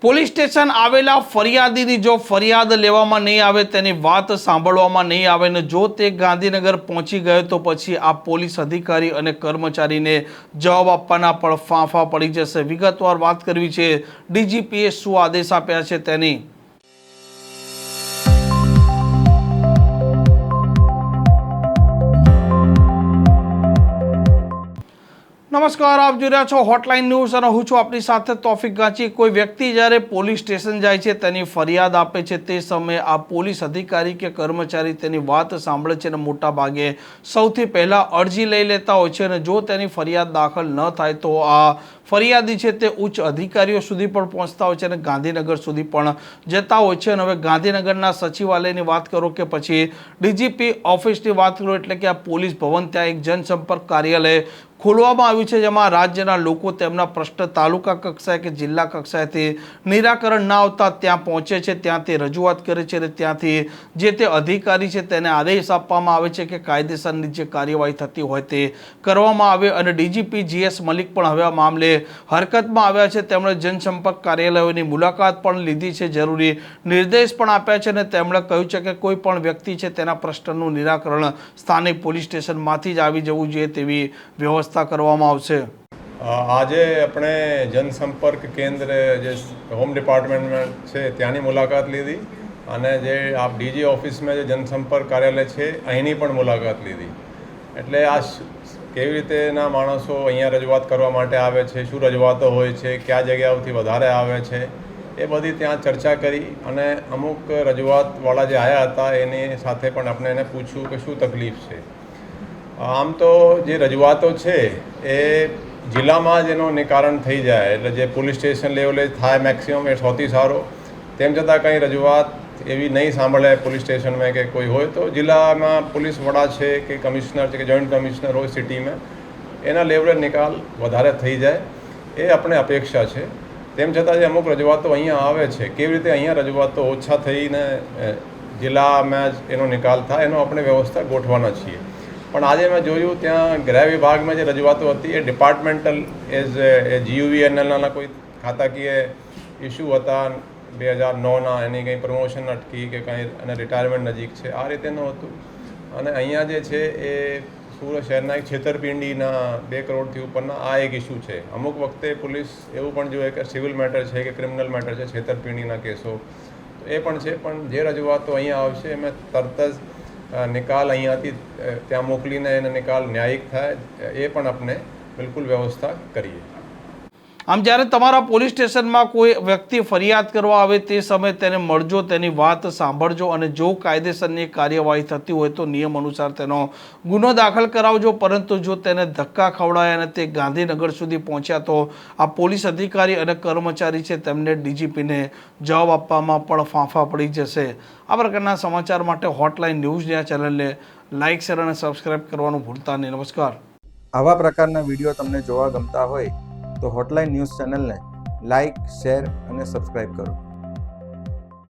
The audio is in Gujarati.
પોલીસ સ્ટેશન આવેલા ફરિયાદીની જો ફરિયાદ લેવામાં નહીં આવે, તેની વાત સાંભળવામાં નહીં આવે ને જો તે ગાંધીનગર પહોંચી ગયો તો પછી આ પોલીસ અધિકારી અને કર્મચારીને જવાબ આપવાના પણ ફાંફા પડી જશે। વિગતવાર વાત કરવી છે ડીજીપીએ શું આદેશ આપ્યા છે તેની। નમસ્કાર, આપ જોઈ રહ્યા છો હોટલાઇન ન્યૂઝ અને હું છું આપની સાથે તોફિક ગાંચી। કોઈ વ્યક્તિ જ્યારે પોલીસ સ્ટેશન જાય છે, તેની ફરિયાદ આપે છે, તે સમયે આ પોલીસ અધિકારી કે કર્મચારી તેની વાત સાંભળે છે અને મોટા ભાગે સૌથી પહેલાં અરજી લઈ લેતા હોય છે અને જો તેની ફરિયાદ દાખલ ન થાય તો આ ફરિયાદી છે તે ઉચ્ચ અધિકારીઓ સુધી પણ પહોંચતા હોય છે અને ગાંધીનગર સુધી પણ જતા હોય છે। અને હવે ગાંધીનગરના સચિવાલયની વાત કરો કે પછી ડીજીપી ઓફિસની વાત કરો, એટલે કે આ પોલીસ ભવન, ત્યાં એક જનસંપર્ક કાર્યાલય ખોલવામાં આવ્યું છે, જેમાં રાજ્યના લોકો તેમના પ્રશ્ન તાલુકા કક્ષાએ કે જિલ્લા કક્ષાએથી નિરાકરણ ના આવતા ત્યાં પહોંચે છે, ત્યાં તે રજૂઆત કરે છે અને ત્યાંથી જે તે અધિકારી છે તેને આદેશ આપવામાં આવે છે કે કાયદેસરની જે કાર્યવાહી થતી હોય તે કરવામાં આવે। અને ડીજીપી GS મલિક પણ હવે આ મામલે હરકતમાં આવ્યા છે। તેમણે જનસંપર્ક કાર્યાલયોની મુલાકાત પણ લીધી છે, જરૂરી નિર્દેશ પણ આપ્યા છે અને તેમણે કહ્યું છે કે કોઈ પણ વ્યક્તિ છે તેના પ્રશ્નનું નિરાકરણ સ્થાનિક પોલીસ સ્ટેશનમાંથી જ આવી જવું જોઈએ તેવી વ્યવસ્થા કરવામાં આવશે। આજે આપણે જનસંપર્ક કેન્દ્ર જે હોમ ડિપાર્ટમેન્ટમાં છે ત્યાંની મુલાકાત લીધી અને જે આપ ડીજી ઓફિસમાં જે જનસંપર્ક કાર્યાલય છે અહીંની પણ મુલાકાત લીધી। એટલે આ કેવી રીતેના માણસો અહીંયા રજૂઆત કરવા માટે આવે છે, શું રજૂઆતો હોય છે, કયા જગ્યાઓથી વધારે આવે છે, એ બધી ત્યાં ચર્ચા કરી અને અમુક રજૂઆતવાળા જે આવ્યા હતા એની સાથે પણ આપણે એને પૂછ્યું કે શું તકલીફ છે। આમ તો જે રજૂઆતો છે એ જિલ્લામાં જ એનો નિકારણ થઈ જાય, એટલે જે પોલીસ સ્ટેશન લેવલે થાય મેક્સિમમ એ સૌથી સારો। તેમ છતાં કંઈ રજૂઆત એવી નહીં સાંભળે પોલીસ સ્ટેશનમાં કે કોઈ હોય તો જિલ્લામાં પોલીસ વડા છે કે કમિશનર છે કે જોઈન્ટ કમિશનર હોય સિટીમાં, એના લેવલે નિકાલ વધારે થઈ જાય એ આપણે અપેક્ષા છે। તેમ છતાં જે અમુક રજૂઆતો અહીંયા આવે છે, કેવી રીતે અહીંયા રજૂઆતો ઓછા થઈને જિલ્લામાં જ એનો નિકાલ થાય એનો આપણે વ્યવસ્થા ગોઠવાના છીએ। પણ આજે મેં જોયું ત્યાં ગૃહ વિભાગમાં જે રજૂઆતો હતી એ ડિપાર્ટમેન્ટલ એઝ GUVNLના કોઈ ખાતાકીય ઇસ્યુ હતા 2009ના, એની કંઈ પ્રમોશન અટકી કે કંઈ અને રિટાયરમેન્ટ નજીક છે, આ રીતેનું હતું। અને અહીંયા જે છે એ સુરત શહેરના એક છેતરપિંડીના 2 કરોડથી ઉપરના આ એક ઇસ્યુ છે। અમુક વખતે પોલીસ એવું પણ જોઈએ કે સિવિલ મેટર છે કે ક્રિમિનલ મેટર છે, છેતરપિંડીના કેસો એ પણ છે, પણ જે રજૂઆતો અહીંયા આવશે એમાં તરત જ નિકાલ અહીંયાથી ત્યાં મોકલીને એનો નિકાલ ન્યાયિક થાય એ પણ આપણે બિલકુલ વ્યવસ્થા કરીએ। આમ જ્યારે તમારા પોલીસ સ્ટેશનમાં કોઈ વ્યક્તિ ફરિયાદ કરવા આવે તે સમયે તેને મળજો, તેની વાત સાંભળજો અને જો કાયદેસરની કાર્યવાહી થતી હોય તો નિયમ અનુસાર તેનો ગુનો દાખલ કરાવજો। પરંતુ જો તેને ધક્કા ખવડાયા અને તે ગાંધીનગર સુધી પહોંચ્યા તો આ પોલીસ અધિકારી અને કર્મચારી છે તેમને ડીજીપીને જવાબ આપવામાં પણ ફાંફા પડી જશે। આ પ્રકારના સમાચાર માટે હોટલાઇન ન્યૂઝની આ ચેનલને લાઇક, શેર અને સબસ્ક્રાઇબ કરવાનું ભૂલતા નહીં। નમસ્કાર। આવા પ્રકારના વિડીયો તમને જોવા ગમતા હોય તો હોટલાઇન ન્યૂઝ ચેનલને લાઇક, શેર અને સબસ્ક્રાઇબ કરો।